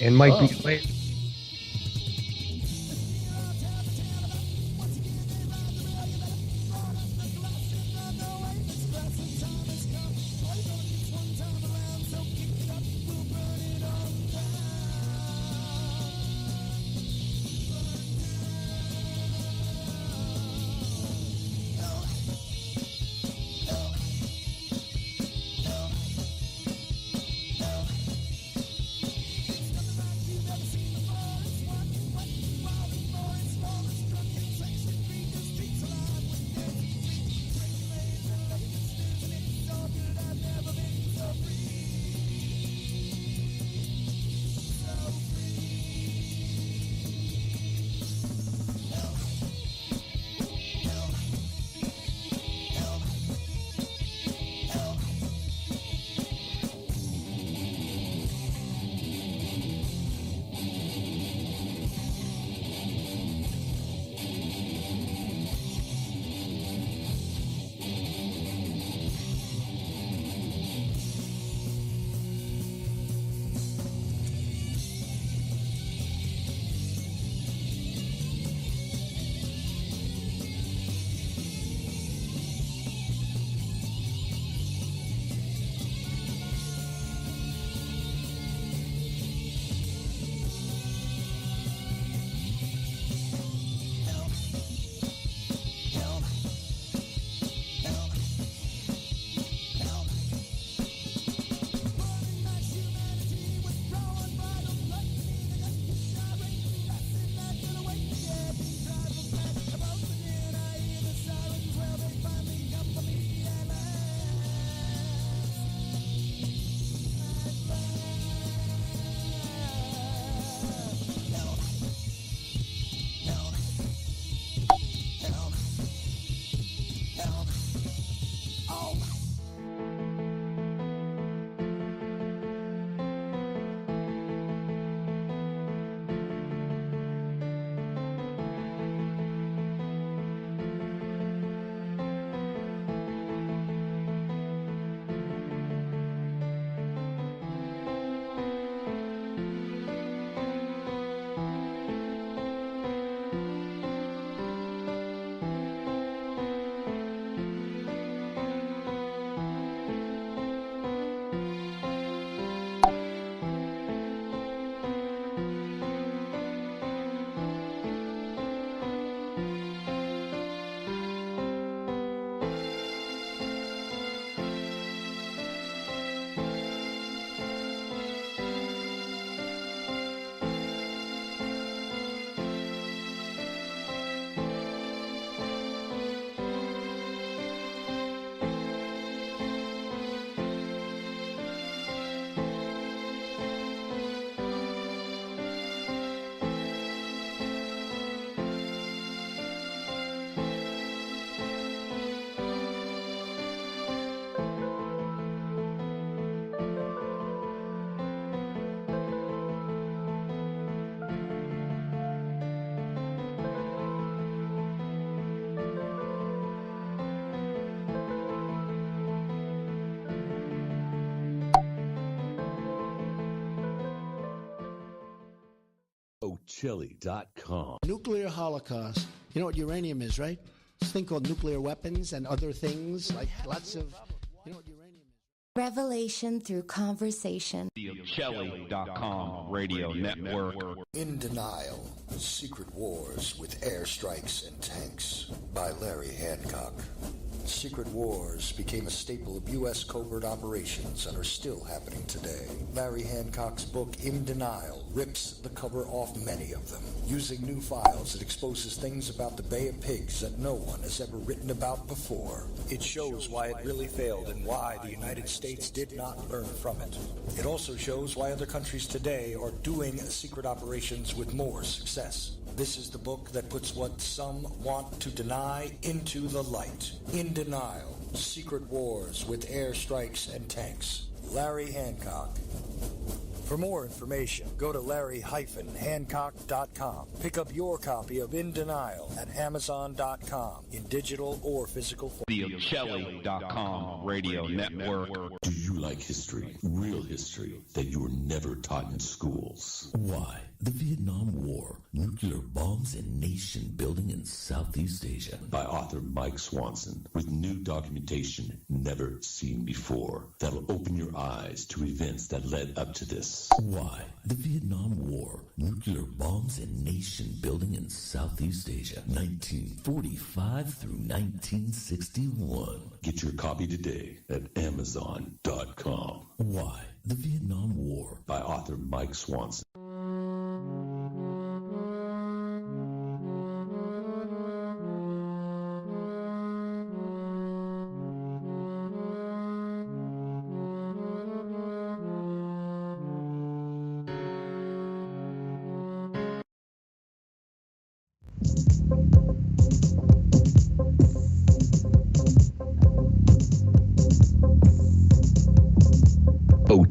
and might be late. Chili.com. Nuclear holocaust. You know what uranium is, right? This thing called nuclear weapons and other things, like lots of... You know what uranium is? Revelation through conversation. The Chili.com radio network. In Denial, Secret Wars with Airstrikes and Tanks by Larry Hancock. Secret wars became a staple of U.S. covert operations and are still happening today. Larry Hancock's book, In Denial, rips the cover off many of them. Using new files, it exposes things about the Bay of Pigs that no one has ever written about before. It shows why it really failed and why the United States did not learn from it. It also shows why other countries today are doing secret operations with more success. This is the book that puts what some want to deny into the light. In Denial, Secret Wars with Airstrikes and Tanks. Larry Hancock. For more information, go to larry-hancock.com. Pick up your copy of In Denial at amazon.com in digital or physical form. The Chili.com radio network. Do you like history? Real history that you were never taught in schools? The Vietnam War, Nuclear Bombs and Nation Building in Southeast Asia. By author Mike Swanson, with new documentation never seen before that'll open your eyes to events that led up to this. Why? The Vietnam War, Nuclear Bombs and Nation Building in Southeast Asia, 1945 through 1961. Get your copy today at Amazon.com. Why? The Vietnam War, by author Mike Swanson.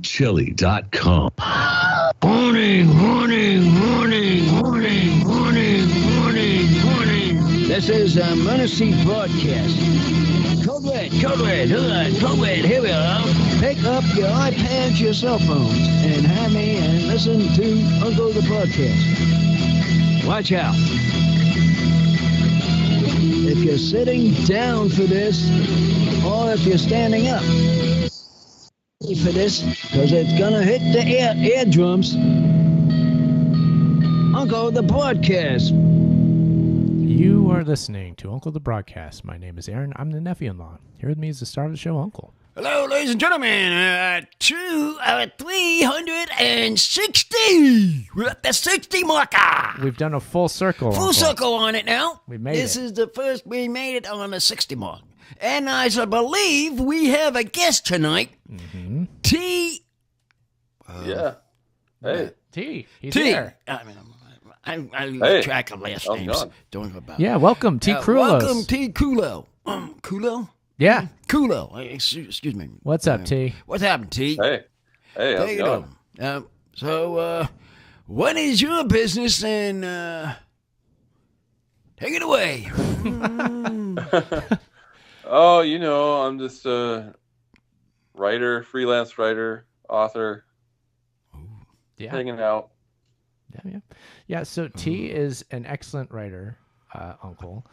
Chili.com. Warning. This is a Menacing broadcast. Code red, here we are. Pick up your iPads, your cell phones, and have me and listen to Uncle the Broadcast. Watch out. If you're sitting down for this, or if you're standing up for this, because it's gonna hit the eardrums. Uncle the Broadcast. You are listening to Uncle the Broadcast. My name is Aaron. I'm the nephew-in-law. Here with me is the star of the show, Uncle. Hello, ladies and gentlemen. 360. We're at the 60 marker. We've done a full circle. Full circle on it now. We made This is the first we made it on the 60 mark. And I believe we have a guest tonight. Mm-hmm. T. Yeah. Hey. T. He's T. there. I lose track of last names. Don't know about. Yeah, welcome, T. Krulos. Welcome, T. Krulo. Krulo? Yeah. Krulo. Excuse me. What's up, T? What's happened, T? Hey, how's it going? So, what is your business, and take it away. Oh, I'm just a writer, freelance writer, author. Yeah. Hanging out. Yeah, so T is an excellent writer, Uncle.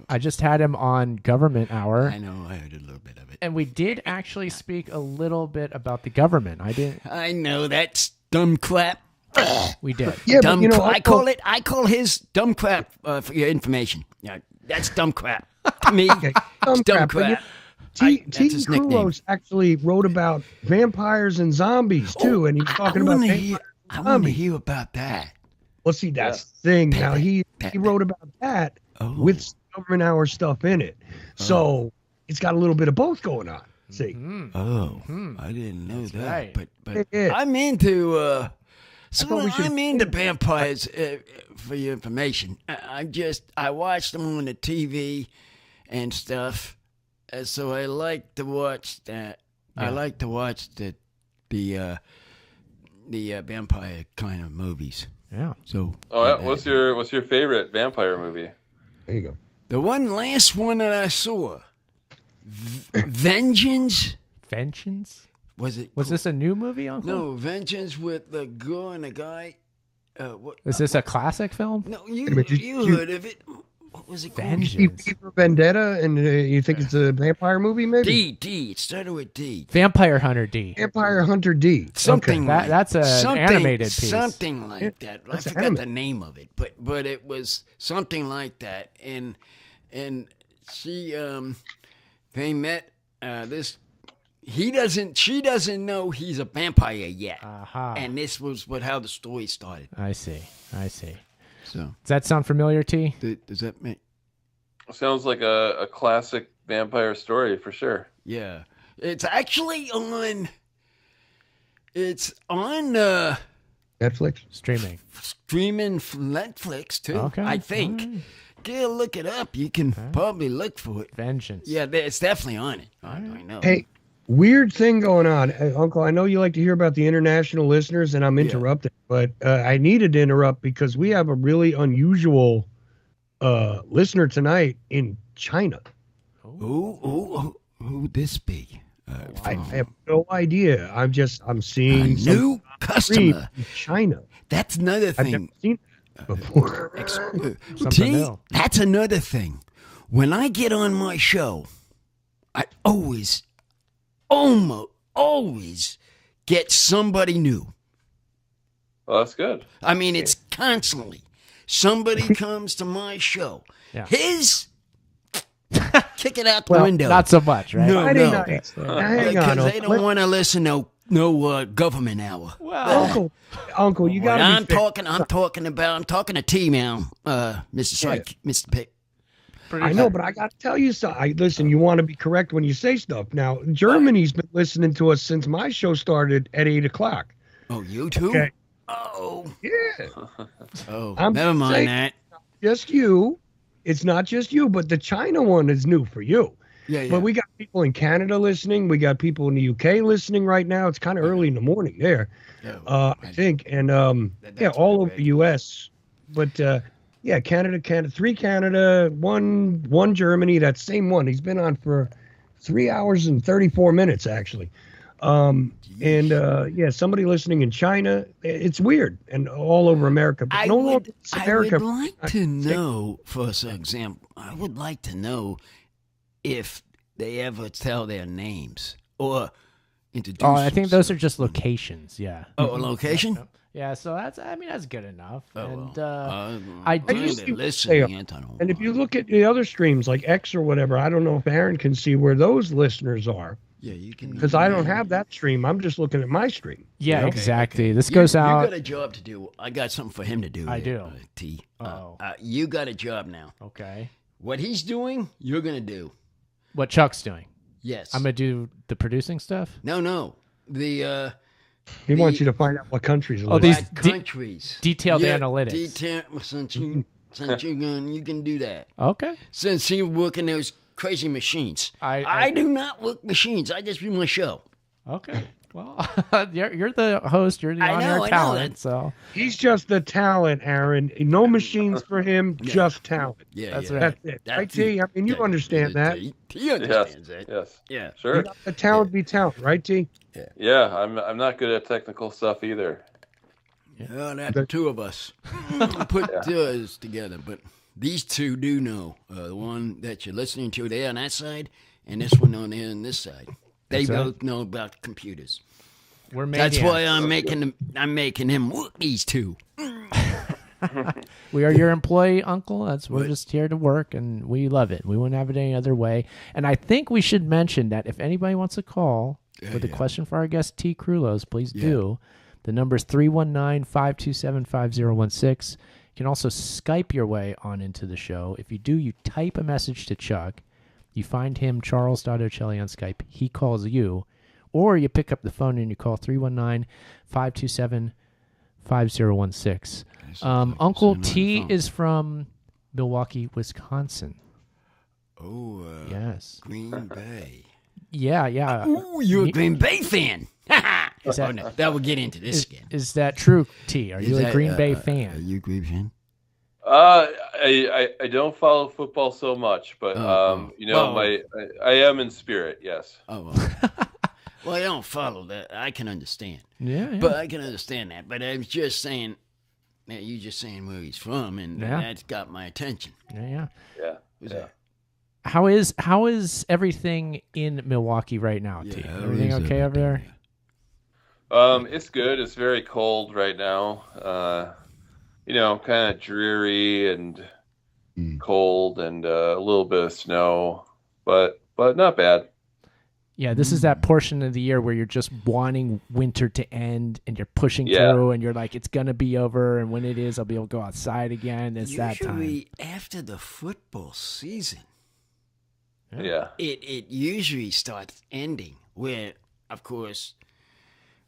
I just had him on Government Hour. I know, I heard a little bit of it. And we did actually speak a little bit about the government. I know, that's dumb crap. We did. Yeah, dumb crap. I call his dumb crap for your information. Yeah, that's dumb crap. To me, it's dumb crap. T. Krulos actually wrote about vampires and zombies too, and he's talking about vampires. I want to hear about that. Well, see, that's the thing. Now he wrote about that with Government Hour stuff in it, so it's got a little bit of both going on. See? I didn't know that. Right. But I'm into. I'm into vampires. For your information, I watched them on the TV and stuff, so I like to watch that. Yeah. I like to watch the vampire kind of movies. Yeah. So. What's your favorite vampire movie? There you go. The last one that I saw, Vengeance. Vengeance? Was this a new movie, Uncle? No, Vengeance with the girl and the guy. Is this a classic film? No, you heard of it. What was it called? Vengeance. V for Vendetta, and you think it's a vampire movie, maybe? D. It started with D. Vampire Hunter D. Vampire Hunter D. Something okay. That's an animated piece. Something like that. I forgot the name of it, but it was something like that. And she they met this. She doesn't know he's a vampire yet. Uh-huh. And this was how the story started. I see. So does that sound familiar, T? Does that make? Sounds like a classic vampire story for sure. Yeah, it's actually on. It's on Netflix streaming Netflix too. Okay, I think. Right. Go look it up. You can probably look for it. Vengeance. Yeah, it's definitely on it. I know. Hey, weird thing going on, Uncle. I know you like to hear about the international listeners, and I'm interrupting, but I needed to interrupt because we have a really unusual listener tonight in China. Who would this be? I have no idea. I'm seeing a new customer in China. That's another I've thing. never seen that before. That's another thing. When I get on my show, I almost always get somebody new. Well, that's good. I mean, it's constantly somebody comes to my show. Yeah. His kick it out the window. Not so much, right? No, Hang on, because they don't want to listen to no government hour. Well, Uncle, you got to. I'm talking to T now, Mr. Psych, Mr. Pick. I know, but I got to tell you something. Listen, you want to be correct when you say stuff. Now, Germany's been listening to us since my show started at 8:00. Oh, you too? Okay. Oh, yeah. Oh, I'm never mind saying, that. Just you. It's not just you, but the China one is new for you. Yeah. But we got people in Canada listening. We got people in the UK listening right now. It's kind of early in the morning there, I think. And all over the US. But Canada, 3 Canada, one Germany. That same one. He's been on for 3 hours and 34 minutes actually. Somebody listening in China. It's weird, and all over America. But I would like to know, for example, I would like to know if they ever tell their names or introduce. I think those are just locations. Yeah. Oh, a location. Yeah, so that's good enough. I do listening. And if you look at the other streams like X or whatever, I don't know if Aaron can see where those listeners are. Yeah, you can. Because I don't have that stream. I'm just looking at my stream. Yeah, exactly. This goes out. You got a job to do. I got something for him to do. I do. T. You got a job now. Okay. What he's doing, you're going to do. What Chuck's doing. Yes. I'm going to do the producing stuff? No. He wants you to find out what countries. These countries. Detailed analytics. Since you can do that. Okay. Since you're working those crazy machines. I do not work machines. I just do my show. Okay. Well, you're the host. You're the on-air talent. So he's just the talent, Aaron. No machines for him, just talent. Yeah, that's right. That's it. Right, T? I mean, you understand that. T understands that. Yes. Yeah. Sure. The talent be talent, right, T? Yeah. I'm not good at technical stuff either. Yeah, that's the two of us. Put us together, but these two do know. The one that you're listening to there on that side, and this one on there on this side. They both know about computers. That's why I'm making him work these two. We are your employee, Uncle. We're just here to work, and we love it. We wouldn't have it any other way. And I think we should mention that if anybody wants to call with a question for our guest T. Krulos, please do. The number is 319-527-5016. You can also Skype your way on into the show. If you do, you type a message to Chuck. You find him, Charles.Ocelli on Skype. He calls you. Or you pick up the phone and you call 319-527-5016. Uncle T is from Milwaukee, Wisconsin. Oh, yes. Green Bay. Yeah. Oh, you're a Green Bay fan. That will get into this again. Is that true, T? Are you a Green Bay fan? Are you a Green fan? I don't follow football so much, but I am in spirit. Yes. Well, I don't follow that. I can understand. Yeah. But I can understand that. But I was just saying, you just saying where he's from, and that's got my attention. Yeah. Yeah. How is everything in Milwaukee right now, T? Everything okay over there? It's good. It's very cold right now. Kind of dreary and cold and a little bit of snow, but not bad. Yeah, this is that portion of the year where you're just wanting winter to end and you're pushing through and you're like, it's going to be over. And when it is, I'll be able to go outside again. It's that time. Usually after the football season. Yeah. It usually starts ending where, of course,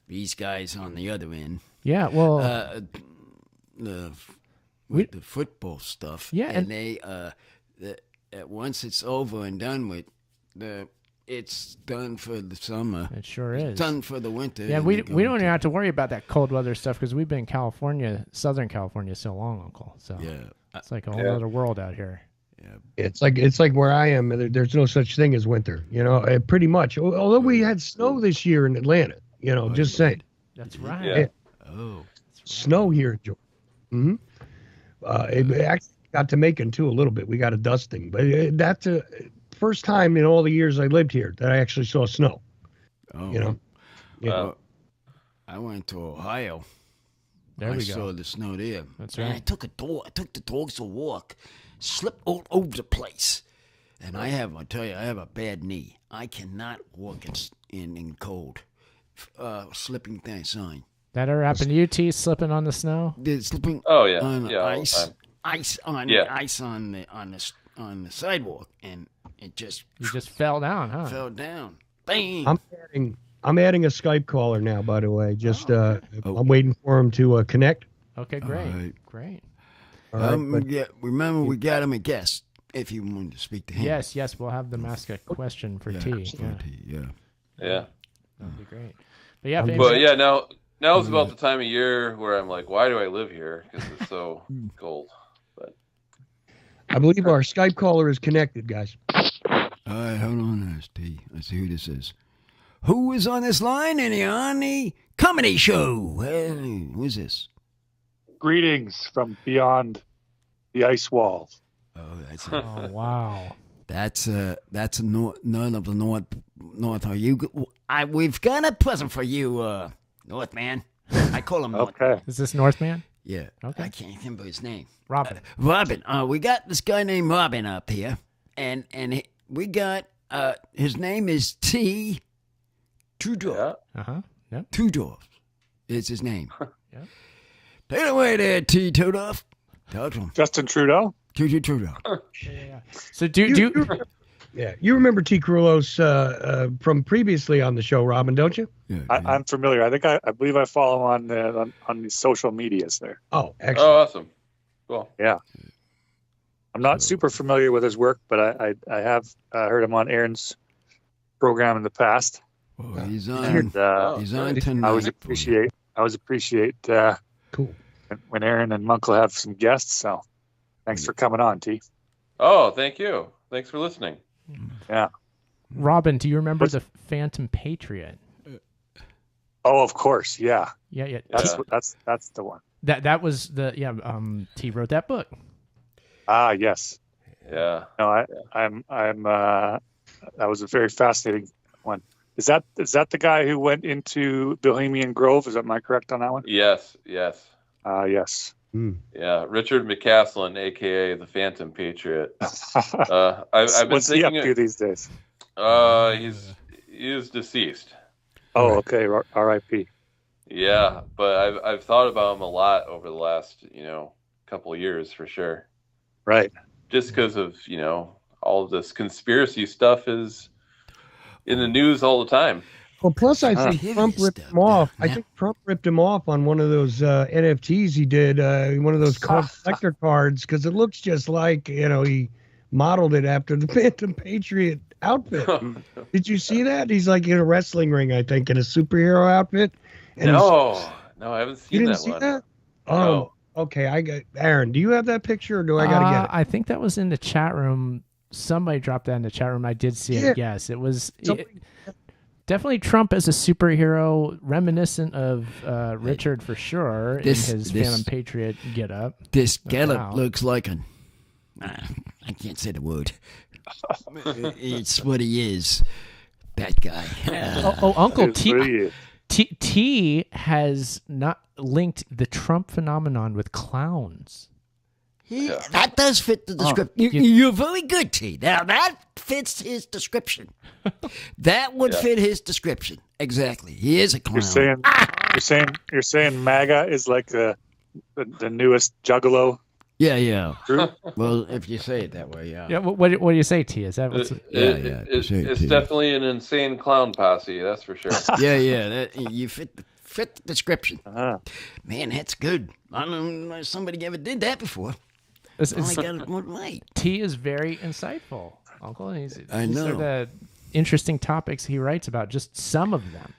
these guys on the other end. Yeah, well. The football stuff. Yeah. And they, once it's over and done with, it's done for the summer. It sure is. It's done for the winter. Yeah, we don't even have to worry about that cold weather stuff because we've been in California, Southern California, so long, Uncle. So it's like a whole other world out here. Yeah. It's like where I am. There's no such thing as winter. Pretty much. Although we had snow this year in Atlanta. Just saying. That's right. Yeah. Oh, that's snow here in Georgia. It actually got to Macon too a little bit. We got a dusting, but that's the first time in all the years I lived here that I actually saw snow. Oh, you know, yeah. I went to Ohio. There we go. I saw the snow there. That's Man, right. I took the dogs a walk, slipped all over the place, and I have a bad knee. I cannot walk in cold, slipping that sign. That ever happened to you, T? Slipping on the snow? Slipping. Oh yeah, on yeah, ice on the sidewalk, and it just You just fell down, huh? fell down. Bang! I'm adding a Skype caller now. By the way, just I'm waiting for him to connect. Okay, great, right. great. All right, remember, we got him a guest if you wanted to speak to him. Yes, we'll have them ask a question for T. Yeah. That'd be great. But yeah, now is about the time of year where I'm like, why do I live here? Because it's so cold. But I believe our Skype caller is connected, guys. All right, hold on, T. Let's see who this is. Who is on this line? And you're on the comedy show. Hey, who's this? Greetings from beyond the ice wall. Oh, that's Oh wow. That's none of the north. Are you? We've got a present for you, Northman. I call him North. Okay. Is this Northman? Yeah. Okay. I can't remember his name. Robin. Robin. We got this guy named Robin up here, and we got his name is T. Tudor. Yep. Tudor is his name. Yep. Take it away there, T. Tudor. Talk to him. Justin Trudeau. Tudor. Yeah. So do you Yeah, you remember T. Krulos from previously on the show, Robin, don't you? Yeah. I'm familiar. I think I believe I follow him on the social medias there. Oh, excellent. oh, awesome, cool. Yeah. I'm not super familiar with his work, but I have heard him on Aaron's program in the past. Oh, he's on. And He's on tonight. I always appreciate Cool. when Aaron and Munkle have some guests. So thanks for coming on, T. Oh, thank you. Thanks for listening. Yeah. Robin, do you remember the Phantom Patriot? Oh, of course. Yeah. Yeah. That's the one. That was the T wrote that book. Ah, yes. Yeah. No, I'm that was a very fascinating one. Is that the guy who went into Bohemian Grove? Am I correct on that one? Yes. Yes. Yeah, Richard McCaslin, aka the Phantom Patriot. I've been What's he up thinking. to these days? He is deceased. Oh, okay. R.I.P. Yeah, but I've thought about him a lot over the last couple of years for sure. Right. Just because of all of this conspiracy stuff is in the news all the time. Well, plus I think Trump ripped him off. I think Trump ripped him off on one of those NFTs he did, one of those collector cards, because it looks just like, he modeled it after the Phantom Patriot outfit. Did you see that? He's like in a wrestling ring, I think, in a superhero outfit. And no, I haven't seen you didn't that see one. that? No. Oh, okay. I got Aaron. Do you have that picture, or do I got to get it? I think that was in the chat room. Somebody dropped that in the chat room. I did see it. Yes, it was. Definitely Trump as a superhero, reminiscent of Richard for sure in his Phantom Patriot getup. This getup looks like I can't say the word. It's what he is. That guy. Uncle T. T has not linked the Trump phenomenon with clowns. That does fit the description. You're very good, T. Now that fits his description. That would fit his description exactly. He is a clown. You're saying MAGA is like the newest Juggalo. Yeah. Well, if you say it that way, yeah. Yeah. What do you say, T? Is that what's it's definitely an insane clown posse. That's for sure. Yeah. You fit the description. Uh-huh. Man, that's good. I don't know if somebody ever did that before. Only got it right. T is very insightful, Uncle. These I know. are the interesting topics he writes about. Just some of them,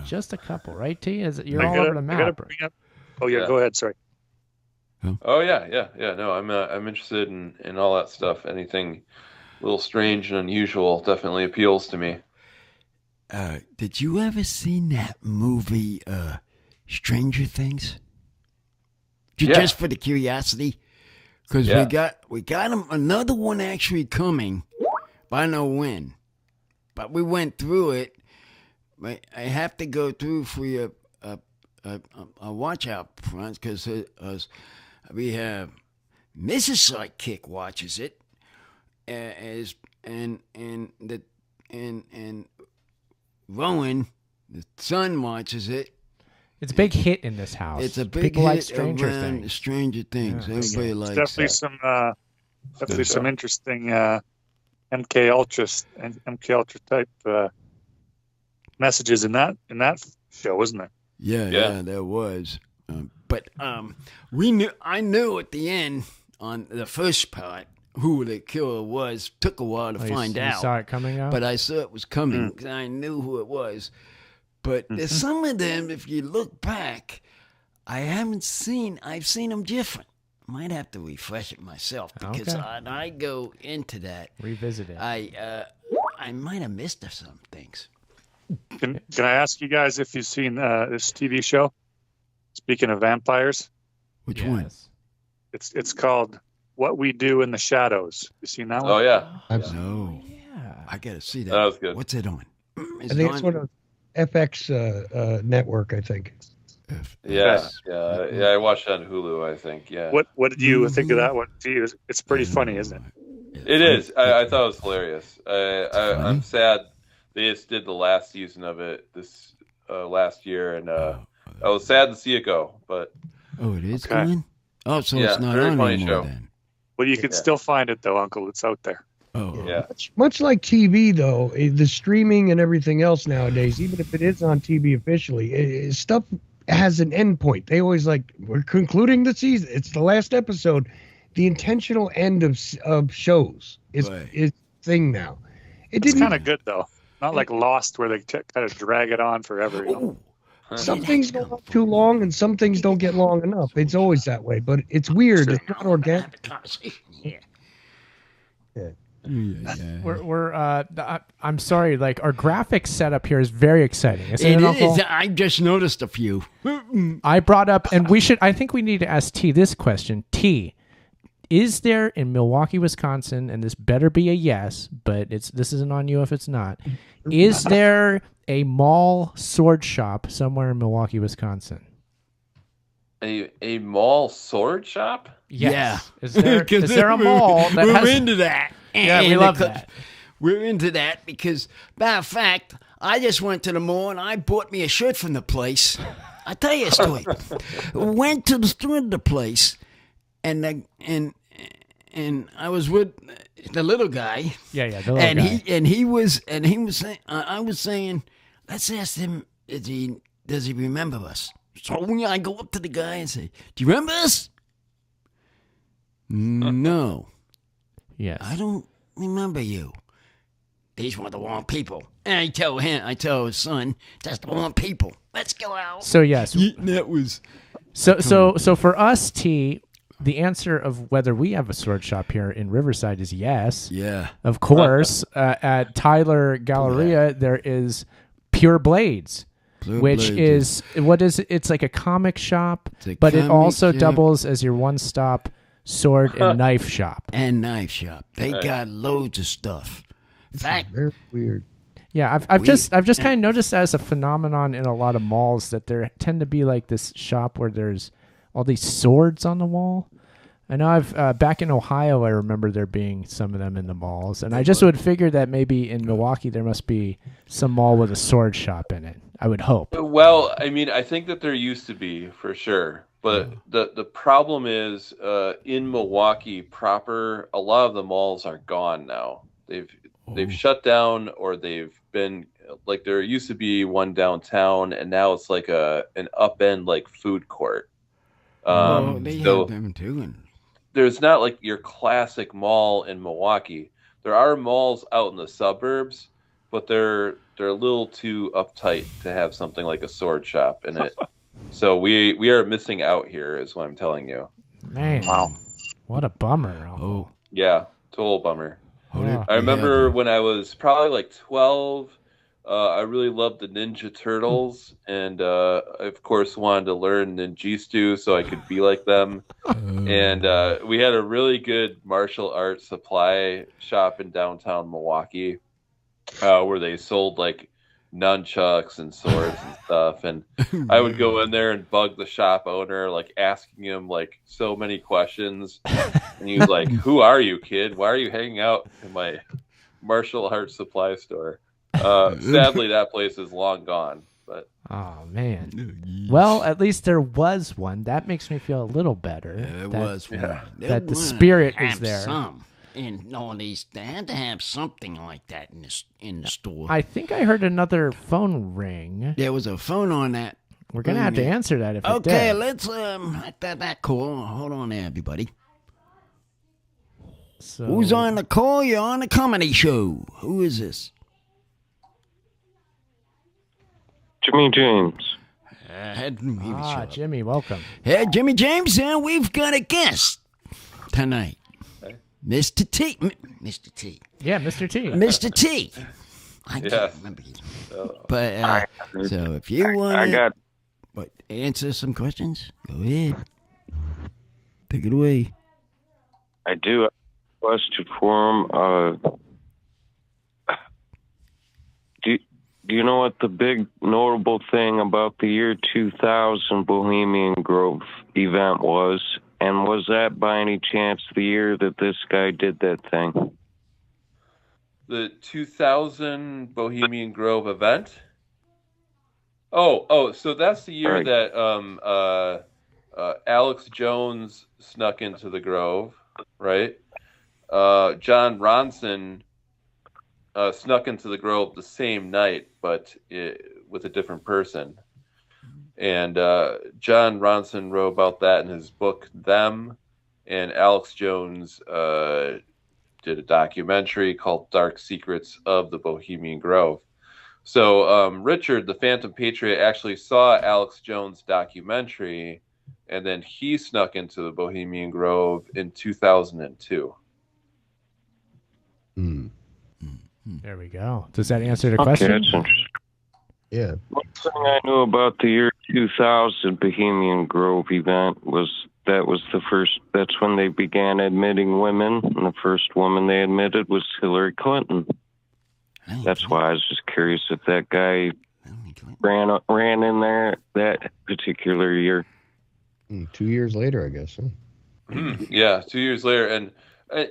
just a couple, right? T, you're all over the map. Go ahead. Sorry. Oh yeah. No, I'm interested in all that stuff. Anything a little strange and unusual definitely appeals to me. Did you ever see that movie, Stranger Things? just for the curiosity, because we got another one actually coming, but I don't know when. But we went through it. But I have to go through for a watch out front because we have Mrs. Sidekick watches it, and Rowan, the son, watches it. It's a big hit in this house. It's a big People hit like Stranger Things. Stranger Things. Yeah. Everybody likes definitely some interesting MKUltra type messages in that show, wasn't there? Yeah, there was. But I knew at the end on the first part who the killer was. Took a while to find out. You saw it coming out? But I saw it was coming because I knew who it was. But there's some of them, if you look back, I've seen them different. Might have to refresh it myself because I go into that. Revisit it. I might have missed some things. Can I ask you guys if you've seen this TV show? Speaking of vampires, which one? It's called What We Do in the Shadows. You seen that one? Oh yeah. No. Yeah. I gotta see that. That was good. What's it on? I think it's one of FX network. I think. Yeah. I watched it on Hulu. I think. Yeah. What did you think of that one? It's pretty funny, isn't it? It is. I thought it was hilarious. I'm sad they just did the last season of it this last year, and I was sad to see it go. But it is going. Oh, so it's not very on funny anymore show. then. Well, you can still find it though, Uncle. It's out there. Oh, yeah. Much like TV, though, the streaming and everything else nowadays, even if it is on TV officially, stuff has an end point. They always we're concluding the season. It's the last episode. The intentional end of shows is thing now. It's kind of good though. Not like Lost where they kind of drag it on forever. You know? Some things go on too long, and some things don't get long enough. It's always that way, but it's weird. It's not organic. I'm sorry. Like our graphics setup here is very exciting. Isn't it, Uncle? I just noticed a few. I brought up, and I think we need to ask T this question. T, is there in Milwaukee, Wisconsin, and this better be a yes, but this isn't on you if it's not. Is there a mall sword shop somewhere in Milwaukee, Wisconsin? A mall sword shop? Yes. Yeah. Is there a mall that we're into that? Yeah, we love that. We're into that because, matter of fact, I just went to the mall and I bought me a shirt from the place. I'll tell you a story. Went to the store of the place, and I was with the little guy. Yeah, the little guy. He was saying, I was saying, let's ask him, does he remember us? So I go up to the guy and say, do you remember us? No. Yes. I don't remember you. These were the wrong people. And I tell his son, that's the wrong people. Let's go out. So yes. That was So for us, T, the answer of whether we have a sword shop here in Riverside is yes. Yeah. Of course. At Tyler Galleria, there is Pure Blades. Is what is it? It's like a comic shop, but it also doubles as your one-stop sword and knife shop. They got loads of stuff. Very weird. Yeah, I've just kind of noticed as a phenomenon in a lot of malls that there tend to be like this shop where there's all these swords on the wall. I know I've back in Ohio, I remember there being some of them in the malls, and I just would figure that maybe in Milwaukee there must be some mall with a sword shop in it. I would hope. Well, I mean, I think that there used to be for sure, but the problem is in Milwaukee proper, a lot of the malls are gone now. They've shut down, or they've been like there used to be one downtown, and now it's like an upend like food court. They have them too. There's not like your classic mall in Milwaukee. There are malls out in the suburbs, but they're a little too uptight to have something like a sword shop in it. So we are missing out here, is what I'm telling you. Man, wow, what a bummer. Oh, yeah, total bummer. Yeah. I remember when I was probably like 12, I really loved the Ninja Turtles, and I, of course, wanted to learn ninjutsu so I could be like them. And we had a really good martial arts supply shop in downtown Milwaukee, where they sold like nunchucks and swords and stuff. And I would go in there and bug the shop owner, like asking him like so many questions. And he was like, "Who are you, kid? Why are you hanging out in my martial arts supply store?" Sadly, that place is long gone. But oh man, well, at least there was one. That makes me feel a little better. There was one. That the spirit is there. Some. And all these, they had to have something like that in the store. I think I heard another phone ring. There was a phone on that. We're gonna have to answer that if it okay, did. let's that cool. Hold on there, everybody. So, who's on the call? You're on the comedy show. Who is this? Jimmy James. Jimmy, welcome. Hey, Jimmy James, we've got a guest tonight. Mr. T. Mr. T. Yeah, Mr. T. Mr. T. I can't remember his name. But, so if you want to answer some questions, go ahead. Take it away. I do have a question for him. Do you know what the big notable thing about the year 2000 Bohemian Grove event was? And was that by any chance the year that this guy did that thing? The 2000 Bohemian Grove event? Oh, so that's the year that Alex Jones snuck into the Grove, right? Jon Ronson snuck into the Grove the same night, but with a different person. And Jon Ronson wrote about that in his book, Them. And Alex Jones did a documentary called Dark Secrets of the Bohemian Grove. So Richard, the Phantom Patriot, actually saw Alex Jones' documentary, and then he snuck into the Bohemian Grove in 2002. There we go. Does that answer the question? That's interesting. Yeah. One thing I knew about the year 2000 Bohemian Grove event was that's when they began admitting women, and the first woman they admitted was Hillary Clinton. That's why I was just curious if that guy ran in there that particular year. 2 years later, I guess. Huh? Yeah, 2 years later.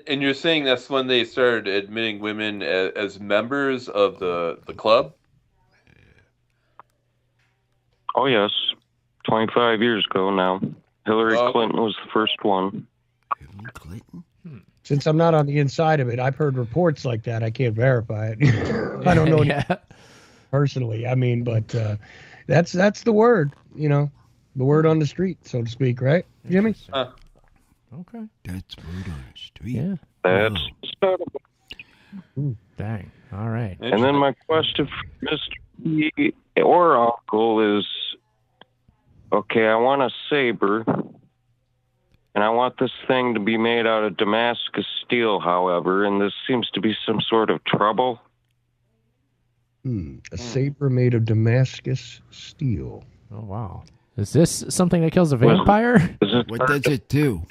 And you're saying that's when they started admitting women as members of the club? Oh, yes. 25 years ago now. Hillary Clinton was the first one. Hillary Clinton? Since I'm not on the inside of it, I've heard reports like that. I can't verify it. I don't know personally. I mean, but that's the word, the word on the street, so to speak, right, Jimmy? Okay. That's word on the street. Yeah. That's dang. All right. And then my question for Mr. T or Uncle is, okay, I want a saber, and I want this thing to be made out of Damascus Steel, however, and this seems to be some sort of trouble. A saber made of Damascus Steel. Oh, wow. Is this something that kills a vampire? What does it do?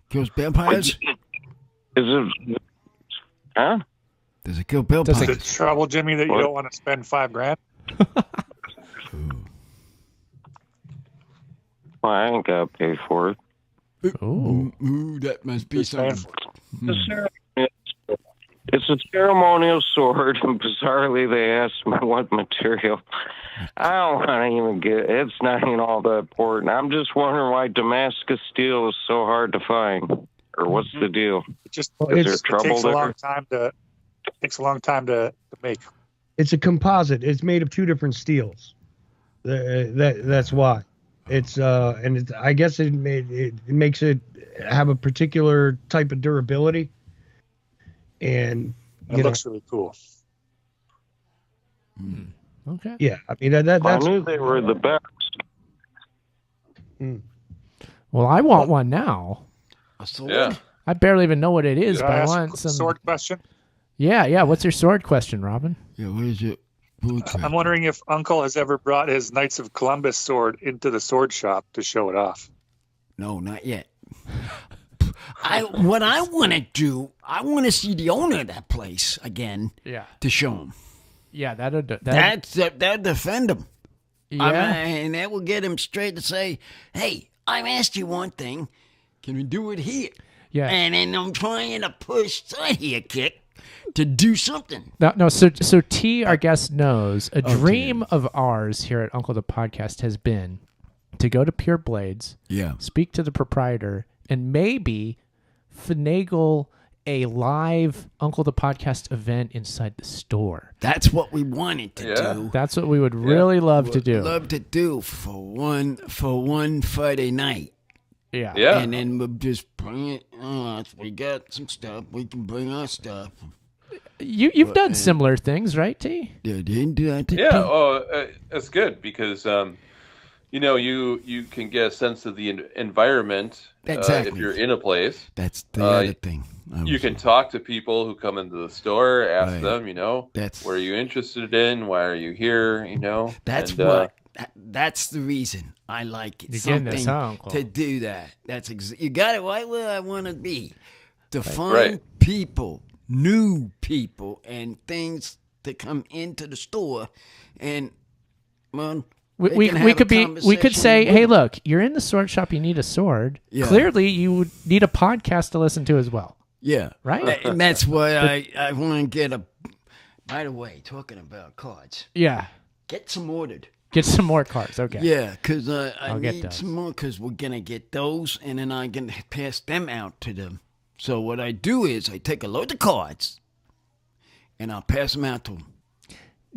Kills vampires? Is it? Huh? Does it kill vampires? Does it trouble, Jimmy, that you don't want to spend $5,000? Well, I ain't got to pay for it. Ooh, that must be something. It's a ceremonial sword, and bizarrely they asked me what material. I don't want to even get it. It's not even all that important. I'm just wondering why Damascus Steel is so hard to find, or what's the deal? It takes a long time to make. It's a composite. It's made of two different steels. That's why. It's I guess it makes it have a particular type of durability. And it looks really cool. Okay. Yeah, I mean that's. I knew they were the best. Well, I want one now. A sword? Yeah. I barely even know what it is, Did but I I ask want a some sword question. Yeah. What's your sword question, Robin? Yeah, what is it? I'm wondering if Uncle has ever brought his Knights of Columbus sword into the sword shop to show it off. No, not yet. What I want to do, I want to see the owner of that place again. Yeah. To show him. Yeah, that'll defend him. Yeah. And that will get him straight to say, "Hey, I've asked you one thing. Can we do it here?" Yeah. And then I'm trying to push here, Kick, to do something. No. So T, our guest, knows a dream of ours here at Uncle the Podcast has been to go to Pure Blades, speak to the proprietor, and maybe finagle a live Uncle the Podcast event inside the store. That's what we wanted to do. That's what we would really love to do. Love to do for one Friday night. Yeah. Yeah. And then we'll just bring it. We got some stuff. We can bring our stuff. You've done similar things, right, T? Yeah, didn't do that. Yeah. That's good because you can get a sense of the environment if you're in a place. That's the other thing. You can talk to people who come into the store, ask them, what are you interested in? Why are you here? That's that's the reason I like it. To do that. You got it right where I want to be. To find people, new people, and things to come into the store, and we could say, hey, look, you're in the sword shop. You need a sword. Yeah. Clearly, you would need a podcast to listen to as well. Yeah, right. And that's why I want to get a. By the way, talking about cards. Yeah. Get some ordered. Get some more cards, okay. Yeah, because I need some more because we're going to get those, and then I'm going to pass them out to them. So what I do is I take a load of cards, and I'll pass them out to them.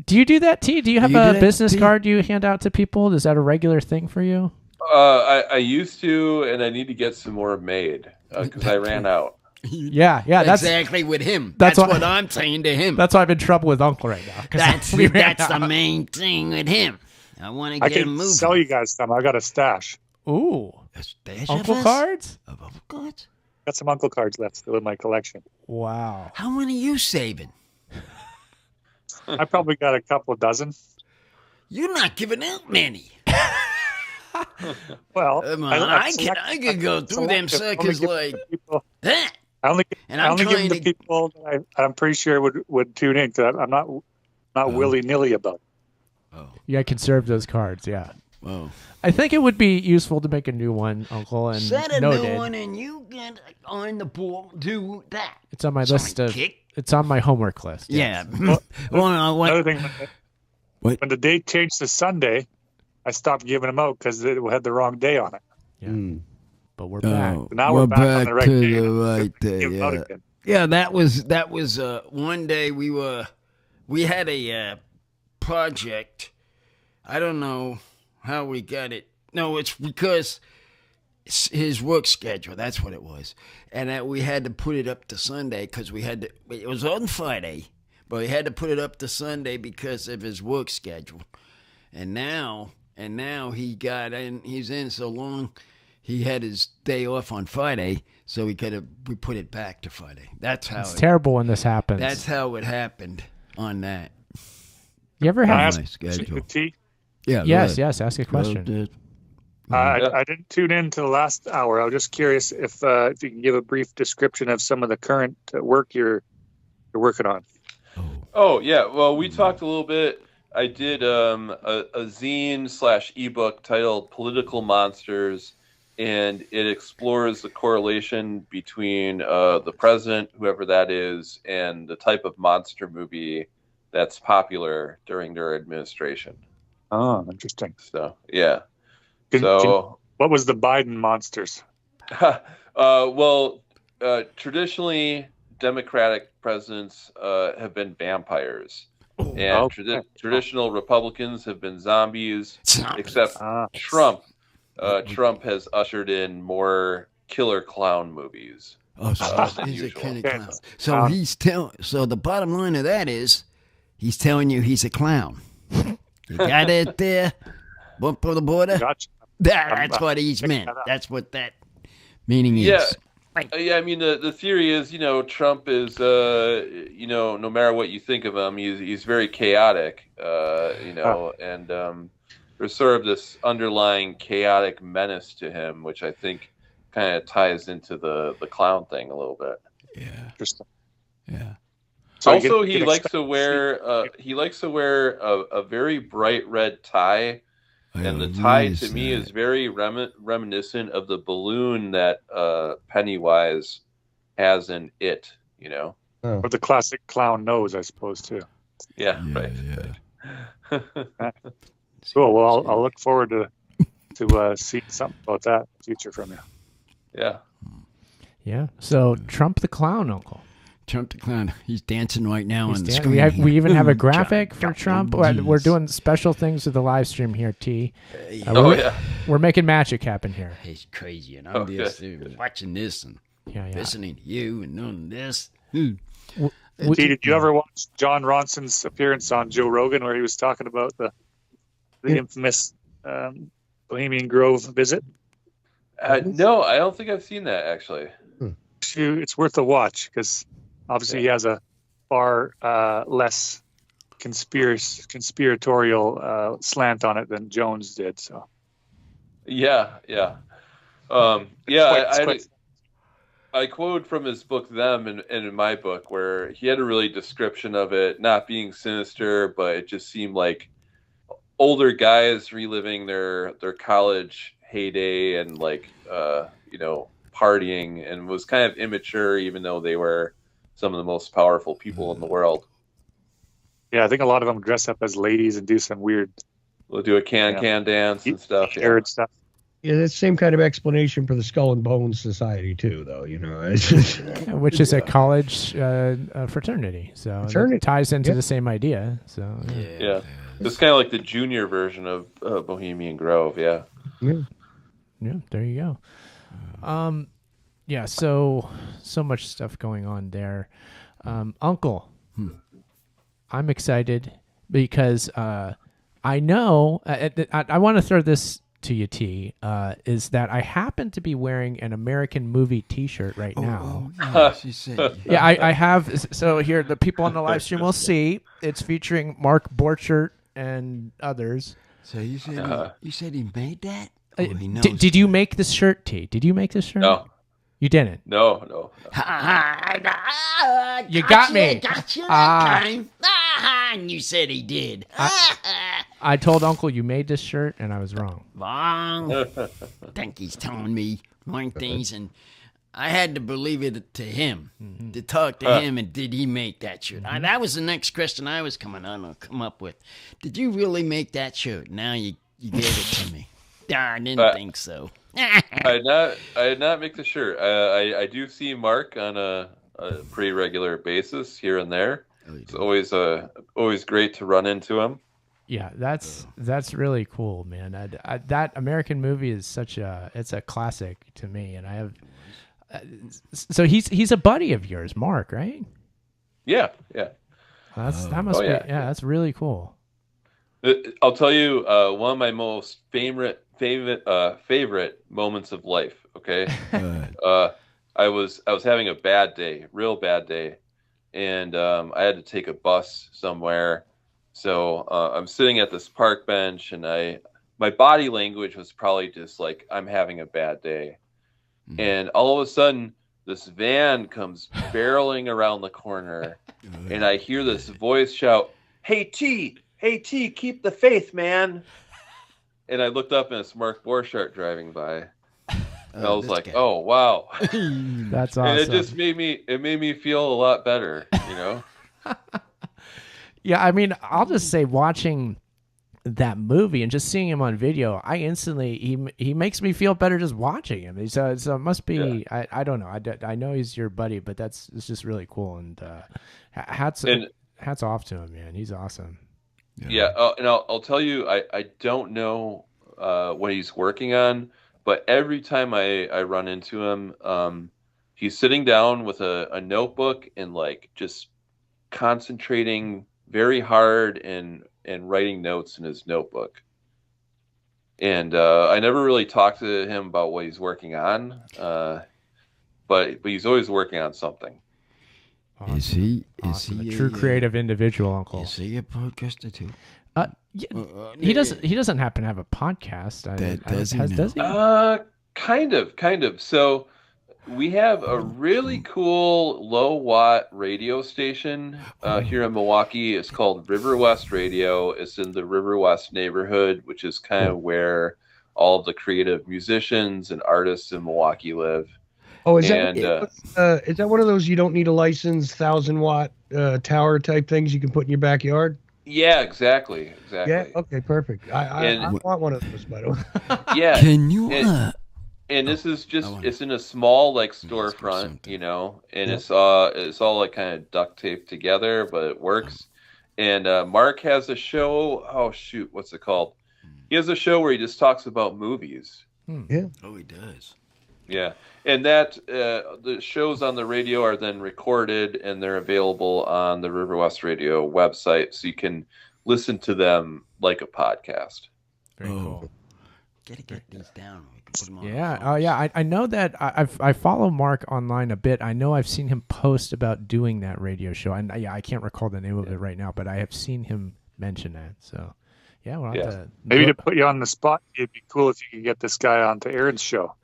Do you do that, T? Do you have a business card you hand out to people? Is that a regular thing for you? I used to, and I need to get some more made because I ran out. Yeah, that's exactly with him. That's what I'm saying to him. That's why I'm in trouble with Uncle right now. That's the main thing with him. I want to get him moving. I can sell you guys some. I got a stash. Ooh. A stash Uncle cards? Of Uncle cards? Got some Uncle cards left still in my collection. Wow. How many are you saving? I probably got a couple dozen. You're not giving out many. Well, I could go through them suckers like that. I only give them to people that I'm pretty sure would tune in because I'm not willy-nilly about it. Oh. Yeah, conserve those cards, yeah. Whoa. I think it would be useful to make a new one, Uncle. And set a new one and you get on the ball, do that. It's on my list of... It's on my homework list. Yes. Yeah. Another thing, when the date changed to Sunday, I stopped giving them out because it had the wrong day on it. Yeah. But we're back. Now we're back on the right day. The right day. Yeah, that was one day we had a project. I don't know how we got it. No, it's because his work schedule. That's what it was, and that we had to put it up to Sunday because it was on Friday, but we had to put it up to Sunday because of his work schedule. And now he got in. He's in so long. He had his day off on Friday, so we put it back to Friday. That's how it's terrible when this happens. That's how it happened on that. You ever have my schedule? Yeah. Yes. Ask a question. I didn't tune in to the last hour. I was just curious if you can give a brief description of some of the current work you're working on. Oh yeah. Well, we talked a little bit. I did a zine / ebook titled "Political Monsters," and it explores the correlation between the president, whoever that is, and the type of monster movie that's popular during their administration. Oh, interesting. So, yeah. What was the Biden monsters? Traditionally, Democratic presidents have been vampires. And traditional Republicans have been zombies, except Trump. Trump has ushered in more killer clown movies. Oh, so he's a killer clown. So So the bottom line of that is, he's telling you he's a clown. You got it there? Bump on the border? Gotcha. That's what he's meant. That's what that meaning is. Yeah, Yeah, I mean the theory is, Trump is, no matter what you think of him, he's very chaotic, and there's sort of this underlying chaotic menace to him, which I think kind of ties into the clown thing a little bit. Yeah. Interesting. Yeah. So also, he likes to wear a very bright red tie, and the tie to me is very reminiscent of the balloon that Pennywise has in It. Or the classic clown nose, I suppose, too. Yeah, right. Yeah. Cool. Well, I'll look forward to seeing something about that in the future from you. Yeah. Yeah. So Trump the Clown, Uncle. Trump the Clown. He's dancing right now on the screen. We even have a graphic for Trump. We're doing special things with the live stream here, T. We're making magic happen here. He's crazy, and I'm just watching this and listening to you and doing this. T, did you ever watch Jon Ronson's appearance on Joe Rogan where he was talking about the infamous Bohemian Grove visit? No, I don't think I've seen that, actually. It's worth a watch because obviously he has a far less conspiratorial slant on it than Jones did. So I quote from his book Them and in my book where he had a really description of it not being sinister, but it just seemed like older guys reliving their college heyday and partying, and was kind of immature even though they were some of the most powerful people in the world. Yeah, I think a lot of them dress up as ladies and do some weird... They'll do a can dance and stuff. Stuff. Yeah, that's the same kind of explanation for the Skull and Bones Society too, though. It's just... which is a college fraternity, so it ties into the same idea. So yeah. It's kind of like the junior version of Bohemian Grove. Yeah, there you go. So much stuff going on there. Uncle, I'm excited because I know I want to throw this to you, T, is that I happen to be wearing an American movie T-shirt right now. She said. Yeah, I have. So here, the people on the live stream will see. It's featuring Mark Borchardt and others. So you said he made that? Did you make this shirt, T? Did you make this shirt? No. You didn't? No. You got me. Gotcha that time. And you said he did. I told Uncle you made this shirt, and I was wrong. Wrong. I think he's telling me wrong things, and I had to believe it to him, to talk to him, and did he make that shirt? That was the next question I was come up with. Did you really make that shirt? Now you gave it to me. I didn't think so. I did not make the shirt. I do see Mark on a pretty regular basis here and there. It's always great to run into him. Yeah, that's really cool, man. That American movie is it's a classic to me, and I have. So he's a buddy of yours, Mark, right? Yeah. That must be that's really cool. I'll tell you one of my most favorite moments of life. Okay, I was having a bad day, real bad day, and I had to take a bus somewhere. So I'm sitting at this park bench, and my body language was probably just like, I'm having a bad day. And all of a sudden, this van comes barreling around the corner, and I hear this voice shout, Hey T, keep the faith, man. And I looked up, and it's Mark Borchardt driving by. And I was like, oh, wow. That's awesome. And it just made me feel a lot better, Yeah, I mean, I'll just say watching that movie and just seeing him on video, I instantly he makes me feel better just watching him. So it must be I don't know. I know he's your buddy, but it's just really cool, and hats off to him, man. He's awesome. Yeah, and I'll tell you, I don't know what he's working on, but every time I run into him, he's sitting down with a notebook and like just concentrating very hard and writing notes in his notebook. And I never really talked to him about what he's working on. but he's always working on something. Awesome. Is he a true creative individual, Uncle? Is he a podcaster too? He doesn't happen to have a podcast. Does he? Kind of. So we have a really cool low watt radio station here in Milwaukee. It's called Riverwest Radio. It's in the Riverwest neighborhood, which is kind of where all of the creative musicians and artists in Milwaukee live. Oh, is that one of those you don't need a license 1,000-watt tower type things you can put in your backyard? Yeah, exactly. Yeah. Okay. Perfect. I want one of those, by the way. Yeah. Can you? And this is it's in a small like storefront, and it's all like kind of duct taped together, but it works. And Mark has a show. Oh shoot, what's it called? He has a show where he just talks about movies. Yeah. Oh, he does. Yeah, and that the shows on the radio are then recorded and they're available on the Riverwest Radio website, so you can listen to them like a podcast. Very cool. Gotta get these down. We can put them on Yeah. Oh, yeah. I know that I follow Mark online a bit. I know I've seen him post about doing that radio show. And I can't recall the name of it right now, but I have seen him mention that. So, yeah. We'll have to maybe to put you on the spot, it'd be cool if you could get this guy onto Aaron's show.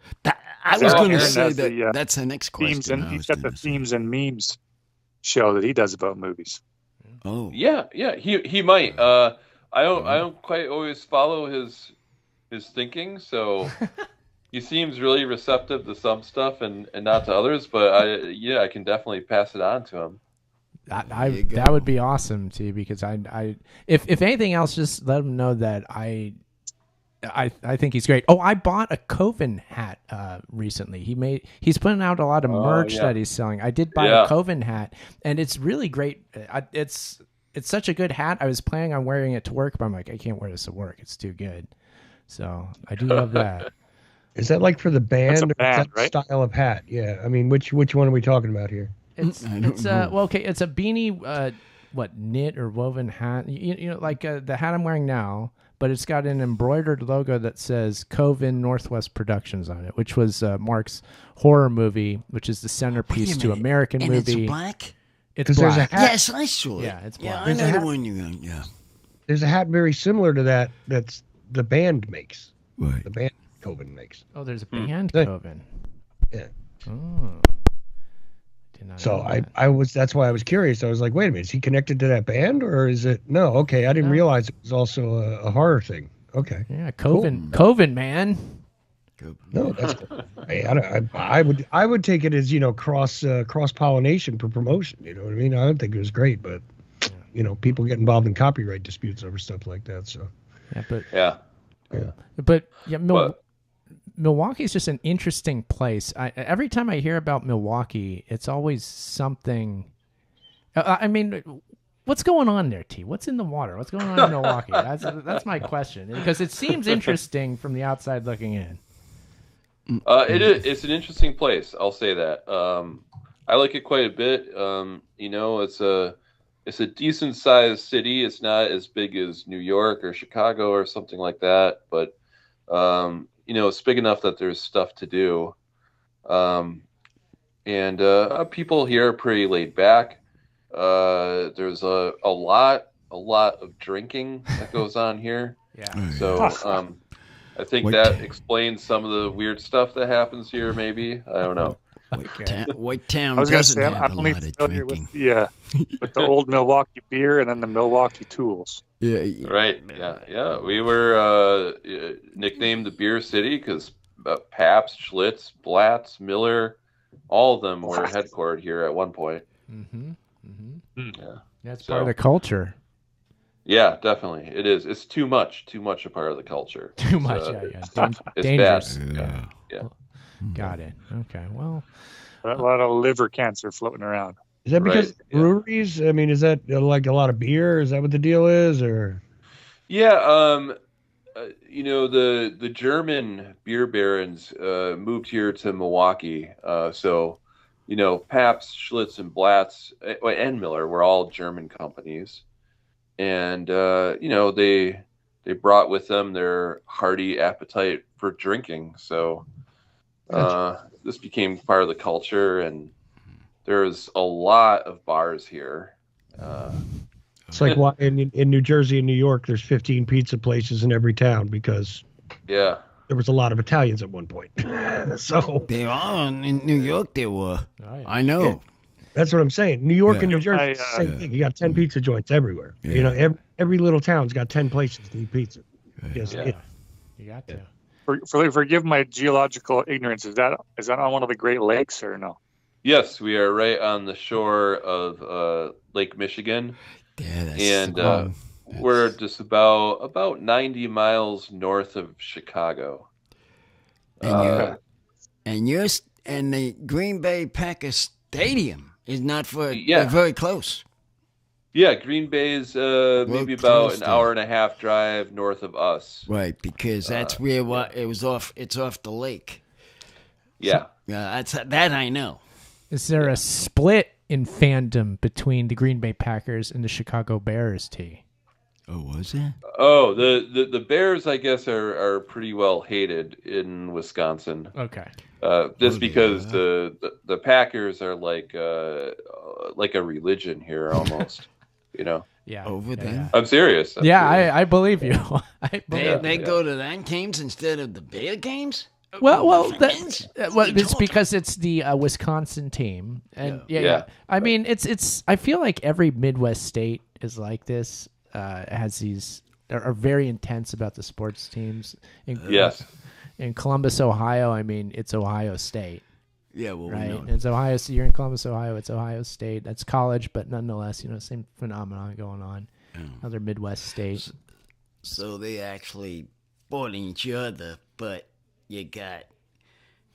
I was going to say that that's the next question. He's got the themes and memes show that he does about movies. Oh. Yeah. He might. I don't quite always follow his thinking, so he seems really receptive to some stuff and not to others, but I can definitely pass it on to him. That would be awesome, too, because if anything else, just let him know that I think he's great. Oh, I bought a Coven hat recently. He's putting out a lot of merch that he's selling. I did buy a Coven hat, and it's really great. It's such a good hat. I was planning on wearing it to work, but I'm like, I can't wear this to work. It's too good. So I do love that. Is that like for the band, or band, is that right? style of hat? Yeah. I mean, which one are we talking about here? It's it's a beanie, knit or woven hat. You know, like the hat I'm wearing now, but it's got an embroidered logo that says Coven Northwest Productions on it, which was Mark's horror movie, which is the centerpiece to American movie. It's black. It's black. There's a hat. Yes, I saw it. Yeah, it's black. Yeah, I know the one you got. Yeah. There's a hat very similar to that. That's the band makes. Right. The band Coven makes. Oh, there's a band Coven. Yeah. Oh. So that's why I was curious. I was like, wait a minute, is he connected to that band, or is it? No, okay, I didn't realize it was also a horror thing. Okay. Yeah, Coven, man. No, that's cool. Hey, I would take it as cross pollination for promotion. You know what I mean? I don't think it was great, but people get involved in copyright disputes over stuff like that. So Milwaukee's just an interesting place. Every time I hear about Milwaukee, it's always something. I mean, what's going on there, T? What's in the water? What's going on in Milwaukee? That's my question, because it seems interesting from the outside looking in. It's an interesting place. I'll say that. I like it quite a bit. It's a decent sized city. It's not as big as New York or Chicago or something like that, but it's big enough that there's stuff to do. And people here are pretty laid back. There's a lot of drinking that goes on here. Yeah. So I think that explains some of the weird stuff that happens here. Maybe, I don't know. White Town I was going to doesn't say, have I'm a only lot of familiar drinking. with the old Milwaukee beer and then the Milwaukee tools. Yeah. Right. Yeah. We were nicknamed the Beer City because Pabst, Schlitz, Blatz, Miller, all of them were headquartered here at one point. Mm-hmm. Mm-hmm. Yeah. That's part of the culture. Yeah, definitely. It is. It's too much a part of the culture. Too much. It's dangerous. bad. Yeah. Got it. Okay. Well, a lot of liver cancer floating around. Is that because breweries? I mean, is that like a lot of beer? Is that what the deal is, or? Yeah. The German beer barons moved here to Milwaukee. So, Pabst, Schlitz, and Blatz and Miller were all German companies. And, they brought with them their hearty appetite for drinking. So, This became part of the culture, and there's a lot of bars here. It's like in New Jersey and New York, there's 15 pizza places in every town because there was a lot of Italians at one point. So they are in New York. There were. I know. Yeah. That's what I'm saying. New York and New Jersey, same thing. You got 10 pizza joints everywhere. Yeah. You know, every little town's got 10 places to eat pizza. Yes, you got to. Forgive my geological ignorance. Is that on one of the Great Lakes or no? Yes, we are right on the shore of Lake Michigan. Yeah, and we're just about 90 miles north of Chicago. And the Green Bay Packers Stadium is not very close. Yeah, Green Bay's maybe about an hour and a half drive north of us. Right, because that's where it was off. It's off the lake. Yeah, that I know. Is there a split in fandom between the Green Bay Packers and the Chicago Bears, T? Oh, was it? Oh, the Bears, I guess, are pretty well hated in Wisconsin. Okay. Just because the Packers are like a religion here almost, you know. Yeah. Over there. I'm serious. I believe you. They go to that games instead of the Bear games. Well, it's because it's the Wisconsin team, and I mean, it's. I feel like every Midwest state is like this. Has these are very intense about the sports teams. In Columbus, Ohio, I mean, it's Ohio State. Yeah, well, right. It's Ohio. So you're in Columbus, Ohio. It's Ohio State. That's college, but nonetheless, same phenomenon going on. Other Midwest states. So they actually fought each other, but you got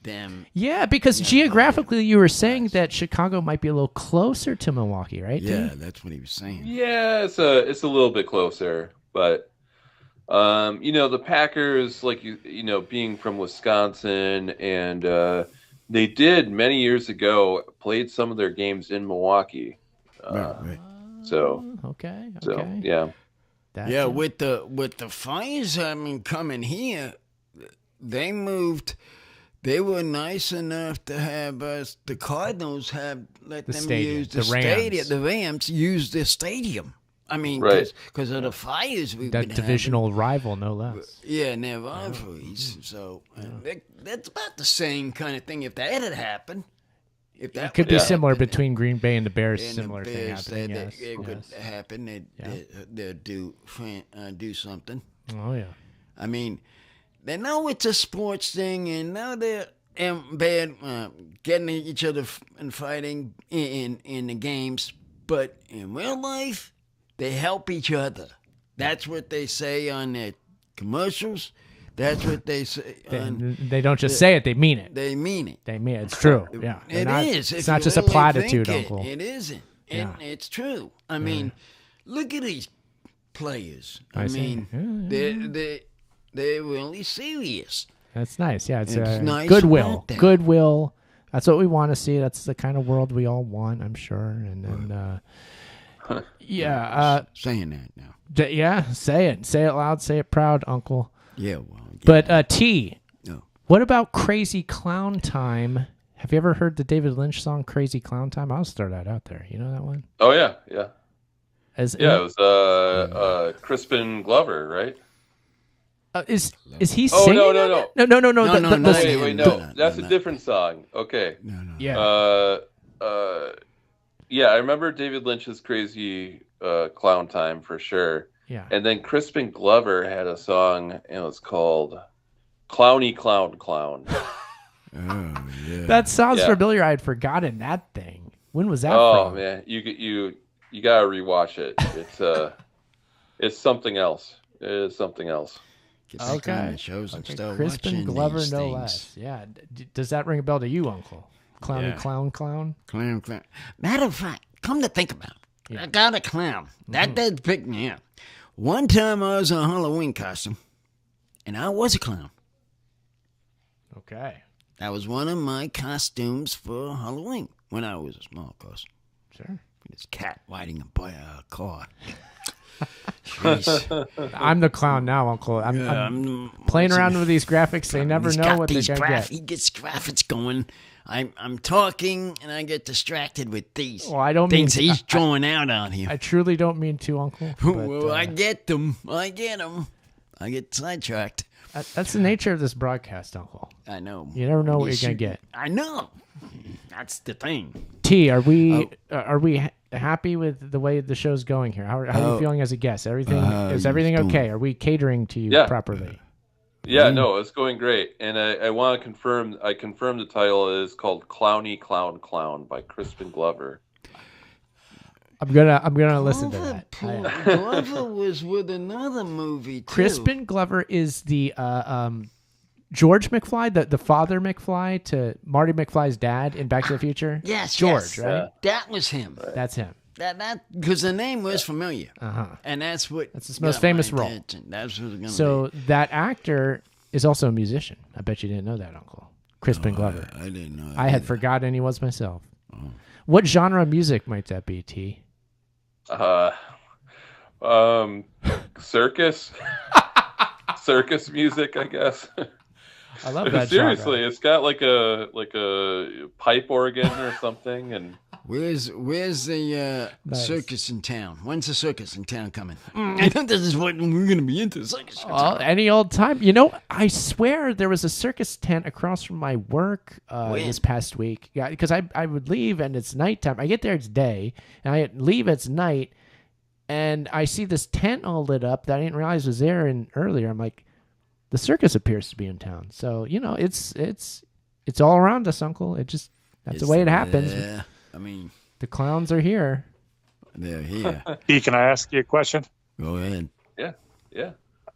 them. Yeah, because geographically, you were saying that Chicago might be a little closer to Milwaukee, right? Yeah, that's what he was saying. Yeah, it's a little bit closer, but the Packers, like being from Wisconsin, and they did many years ago played some of their games in Milwaukee. Right. So okay. Yeah. With the Fires, coming here, they moved. They were nice enough to have us. The Cardinals let them use the stadium. The Rams use the stadium. I mean, because of the Fires we've been divisional having. Rival, no less. Yeah, and their rivalries. So that's about the same kind of thing. If that had happened, it could be similar between Green Bay and the Bears. Similar thing happening. It could happen. They'd do something. Oh yeah. I mean, they know it's a sports thing, and now they're getting each other and fighting in the games. But in real life, they help each other. That's what they say on their commercials. That's what they say. They don't just say it; they mean it. They mean it. They mean it. It's true. Yeah, It's not just a platitude, Uncle. It isn't. It's true. I mean, look at these players. I mean, they're really serious. That's nice. Yeah, it's nice. Goodwill. Goodwill. That's what we want to see. That's the kind of world we all want, I'm sure. And then, saying that now. Say it. Say it loud. Say it proud, Uncle. Yeah, well. But T. No. What about Crazy Clown Time? Have you ever heard the David Lynch song "Crazy Clown Time"? I'll start that out there. You know that one? Oh yeah. It was Crispin Glover, right? Is he singing? Oh no. Wait, that's a different song. Okay. No. Yeah. Yeah, I remember David Lynch's Crazy Clown Time for sure. Yeah. And then Crispin Glover had a song, and it was called Clowny Clown Clown. Oh yeah. That sounds familiar. I had forgotten that thing. When was that from? Oh man, you gotta rewatch it. It's something else. It is something else. Okay. Shows I'm still Crispin watching Glover, these no things. less. Yeah. Does that ring a bell to you, Uncle? Clowny Clown Clown? Clown. Matter of fact, come to think about it, I got a clown. That did pick me up. One time I was in a Halloween costume, and I was a clown. Okay. That was one of my costumes for Halloween when I was a small costume. Sure. This cat riding a car. I'm the clown now, Uncle. I'm playing around with these graphics. They never know what they're going to get. He gets graphics going. I'm talking, and I get distracted with these things he's drawing out on here. I truly don't mean to, Uncle. But, well, I get them. I get sidetracked. That's the nature of this broadcast, Uncle. I know. You never know what you're going to get. I know. That's the thing. T, are we happy with the way the show's going here? How are you feeling as a guest? Is everything okay? Are we catering to you properly? Yeah, no, it's going great. And I want to confirm, I confirmed the title is called Clowny Clown Clown by Crispin Glover. I'm gonna listen to that. Glover was with another movie too. Crispin Glover is the George McFly, the father McFly to Marty McFly's dad in Back to the Future. Yes, George, right? Yeah. That was him. Right. That's him. That because the name was familiar. And that's his most famous role. That's what it's gonna so be. That actor is also a musician. I bet you didn't know that, Uncle. Crispin Glover. I didn't know. I had forgotten he was myself. Oh. What genre of music might that be, T? Circus. Circus music, I guess. I love that. Seriously, genre. It's got like a pipe organ or something, and where's the circus in town? When's the circus in town coming? I think this is what we're gonna be into. Circus. Well, any old time. You know, I swear there was a circus tent across from my work this past week. Yeah, because I would leave and it's nighttime. I get there, it's day, and I leave, it's night, and I see this tent all lit up that I didn't realize was there earlier. I'm like, the circus appears to be in town. So, you know, it's all around us, Uncle. That's the way it happens. Yeah. I mean, the clowns are here. They're here. E, can I ask you a question? Go ahead. Yeah.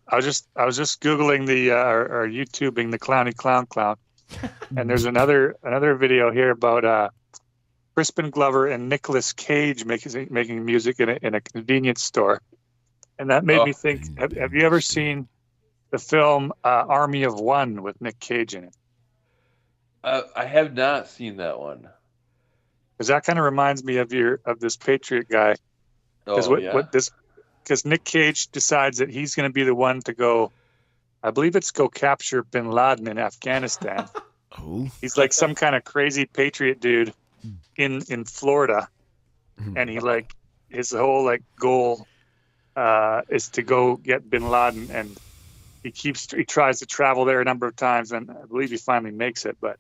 I was just Googling or YouTubing the Clowny Clown Clown, and there's another video here about Crispin Glover and Nic Cage making music in a convenience store, and that made me think. Have you ever seen the film Army of One with Nic Cage in it? I have not seen that one. Because that kind of reminds me of this Patriot guy. Because Nic Cage decides that he's going to be the one to go. I believe it's go capture Bin Laden in Afghanistan. He's like some kind of crazy Patriot dude in Florida, and his whole goal is to go get Bin Laden, and he tries to travel there a number of times, and I believe he finally makes it, but.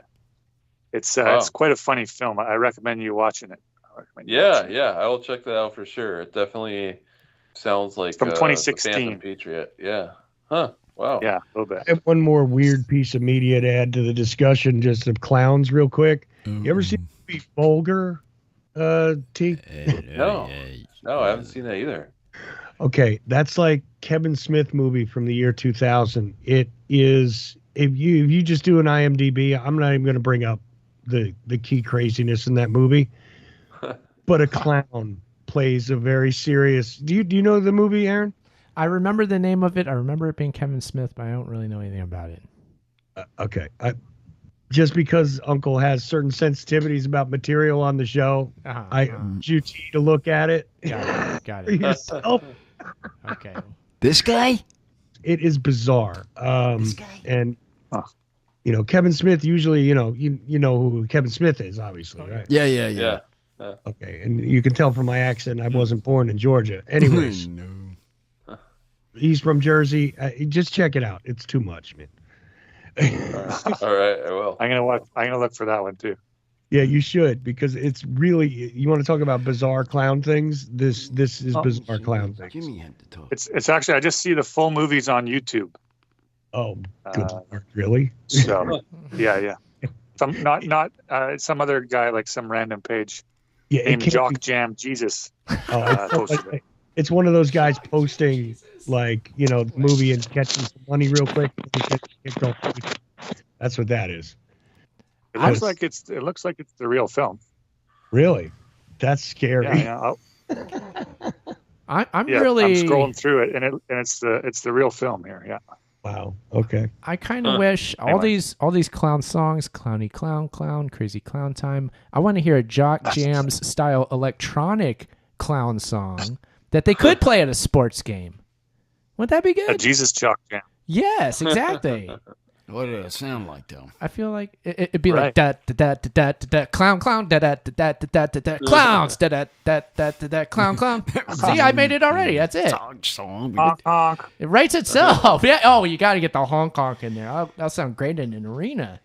It's quite a funny film. I recommend you watching it. I will check that out for sure. It definitely sounds like from 2016 Phantom Patriot. Yeah. Huh. Wow. Yeah, a little bit. I have one more weird piece of media to add to the discussion, just of clowns, real quick. You ever seen the movie Vulgar? T? No, I haven't seen that either. Okay, that's like Kevin Smith movie from the year 2000. It is if you just do an IMDb. I'm not even going to bring up the key craziness in that movie, but a clown plays a very serious. Do you know the movie, Aaron? I remember the name of it. I remember it being Kevin Smith, but I don't really know anything about it. Okay, just because Uncle has certain sensitivities about material on the show, I urge you to look at it. Got it. Yourself. Okay. This guy? It is bizarre. This guy? And you know, Kevin Smith usually, you know who Kevin Smith is, obviously, right? Yeah. Okay, and you can tell from my accent I wasn't born in Georgia. Anyways, he's from Jersey. Just check it out. It's too much, man. All right, I will. I'm gonna look for that one too. Yeah, you should, because it's really, you want to talk about bizarre clown things. This is bizarre clown things. Jimmy had to talk. It's actually, I just see the full movies on YouTube. Oh, good Lord, really? So yeah. Some not some other guy, like some random page. Yeah, named Jock Jam Jesus. It's one of those guys posting the movie and catching some money real quick. That's what that is. It looks like it's the real film. Really? That's scary. Yeah. I'm really. I'm scrolling through it, and it's the real film here. Yeah. Wow. Okay. I kind of wish all these clown songs, Clowny Clown Clown, Crazy Clown Time. I want to hear a Jock Jams style electronic clown song that they could play at a sports game. Wouldn't that be good? A Jesus Jock Jam. Yes, exactly. What did it sound like, though? I feel like it'd be like da da da da da da clown clown da da da da da da da clowns da da da da da clown clown. See, I made it already. That's it. Honk honk. It writes itself. Yeah. Oh, you got to get the honk honk in there. That'll sound great in an arena.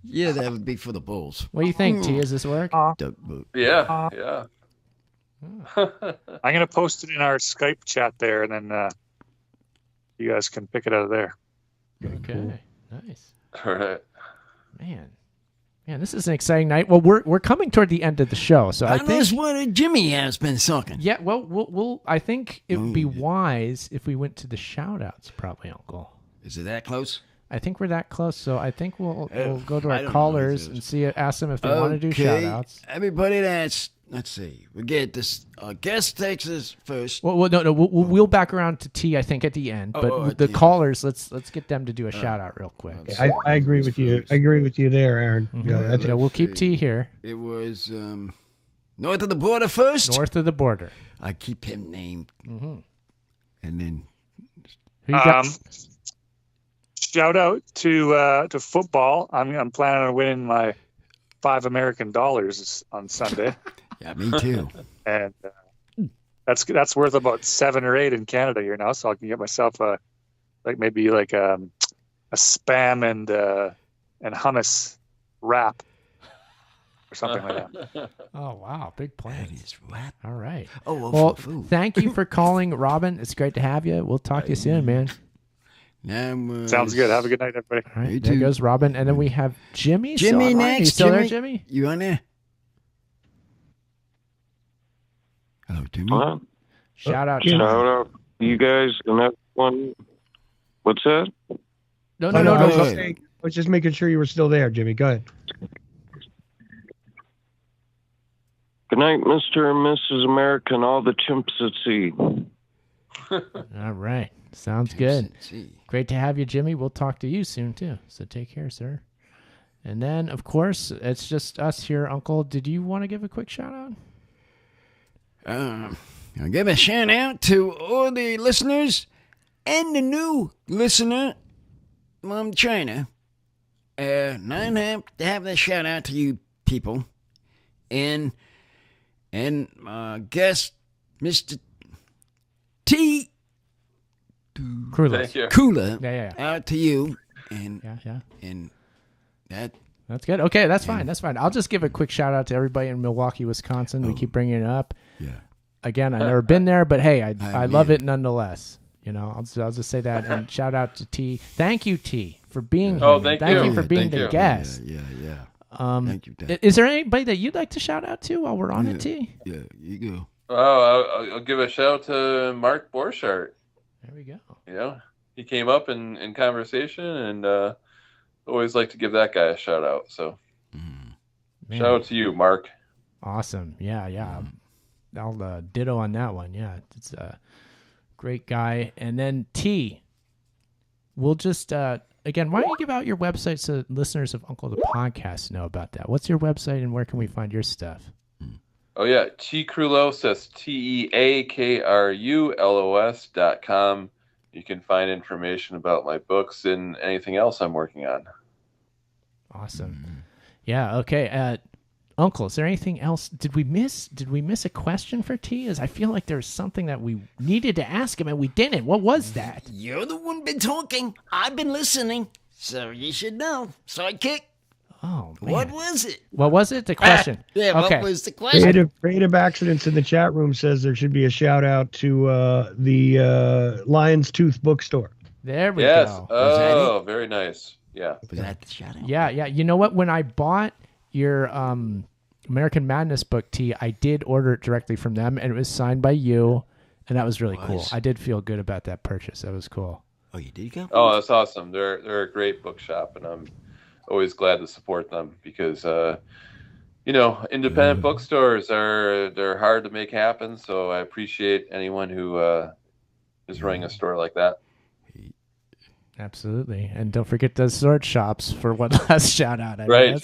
Yeah, that would be for the Bulls. What do you think, T? Does this work? Yeah. I'm gonna post it in our Skype chat there, and then you guys can pick it out of there. Okay. Nice. All right. Man, this is an exciting night. Well, we're coming toward the end of the show, so I think that's what Jimmy has been sucking. Yeah. Well, we'll. I think it would be wise if we went to the shout-outs, probably, Uncle. Is it that close? I think we're that close, so I think we'll go to our callers and ask them if they want to do shout-outs. Everybody that's, let's see, we get this guest takes us first. Well, no, we'll back around to T, I think, at the end. But the callers, let's get them to do a shout-out real quick. Okay. I agree with you. I agree with you there, Aaron. Mm-hmm. Yeah, we'll keep T here. It was north of the border first. North of the border. I keep him named. Mm-hmm. And then who you got? Shout out to football. I'm planning on winning my $5 American on Sunday. Yeah, me too. And that's worth about 7 or 8 in Canada here now, so I can get myself maybe a spam and hummus wrap or something like that. Oh wow, big plans. That is wrap. All right. Oh well, thank you for calling, Robin. It's great to have you. We'll talk to you soon, man. Sounds good. Have a good night, everybody. All right, there goes Robin, and then we have Jimmy. Jimmy next. You still there, Jimmy? You on there? Hello, Jimmy. Shout out. Shout out, you guys, and that one. What's that? No. I was just making sure you were still there, Jimmy. Go ahead. Good night, Mr. and Mrs. America, and all the chimps at sea. All right. Sounds good. Great to have you, Jimmy. We'll talk to you soon, too. So take care, sir. And then, of course, it's just us here. Uncle, did you want to give a quick shout-out? I'll give a shout-out to all the listeners and the new listener from China. I have to have a shout-out to you people. And guest Mr. T. Krulos. Cooler. Yeah. Out to you. And and that's good. Okay, that's fine. That's fine. I'll just give a quick shout out to everybody in Milwaukee, Wisconsin. We keep bringing it up. Yeah. Again, I've never been there, but hey, I love it nonetheless. You know, I'll just say that and shout out to T. Thank you, T, for being here. Thank you for being the guest. Yeah. Thank you. Is there anybody that you'd like to shout out to while we're on it, T? Yeah, you go. Oh, I'll give a shout out to Mark Borchardt. There we go. You know, he came up in conversation, and always like to give that guy a shout out. So, shout out to you, Mark. Awesome. Yeah. I'll ditto on that one. Yeah, it's a great guy. And then T, we'll just again, why don't you give out your website so listeners of Uncle the Podcast know about that? What's your website and where can we find your stuff? Oh, yeah. T Krulos, that's TEAKRULOS.com. You can find information about my books and anything else I'm working on. Awesome. Yeah, okay. Uncle, is there anything else? Did we miss a question for T? As I feel like there's something that we needed to ask him and we didn't. What was that? You're the one been talking. I've been listening. So you should know. Sidekick. Oh, man. What was it? What was it? The question. Okay. What was the question? Creative Accidents in the chat room says there should be a shout out to the Lion's Tooth bookstore. There we go. Oh, very nice. Yeah. Was that the shout out? Yeah. You know what? When I bought your American Madness book, T, I did order it directly from them, and it was signed by you, and that was really cool. I did feel good about that purchase. That was cool. Oh, you did go? Oh, that's awesome. They're a great bookshop, and I'm always glad to support them because independent bookstores they're hard to make happen. So I appreciate anyone who is running a store like that. Absolutely, and don't forget those sword shops for one last shout out. Right.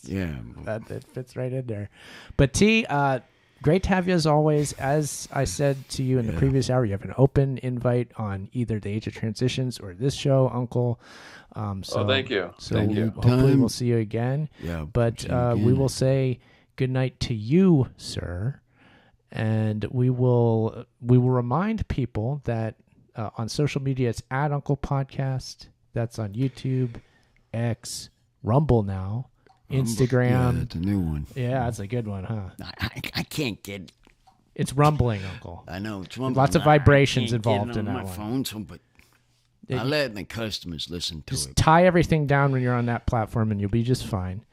That it fits right in there. But T, great to have you as always. As I said to you in the previous hour, you have an open invite on either the Age of Transitions or this show, Uncle. Thank you. So Thank you. Hopefully we'll see you again. Yeah, but we will say good night to you, sir, and we will remind people that on social media it's at Uncle Podcast. That's on YouTube, X, Rumble now, Instagram. Yeah, that's a new one. Yeah, that's a good one, huh? I can't get. It's rumbling, Uncle. I know it's rumbling. Lots of vibrations I can't get involved it in on that my one. phone, but I let the customers listen to Just it. tie everything down when you're on that platform, and you'll be just fine.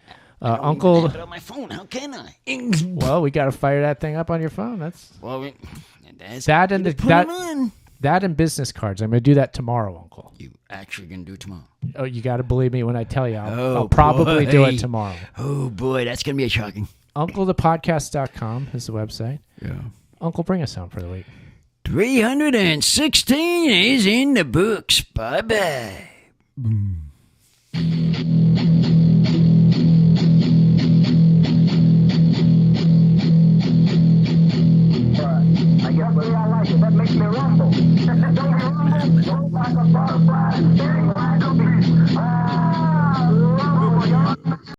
I don't Uncle, even have it on my phone. How can I? Well, we got to fire that thing up on your phone. That's that and that and business cards. I'm gonna do that tomorrow, Uncle. You actually gonna do it tomorrow? Oh, you got to believe me when I tell you. I'll probably do it tomorrow. Oh boy, that's gonna be shocking. UncleThePodcast.com is the website. Yeah. Uncle, bring us out for the week. 316 is in the books. Bye bye.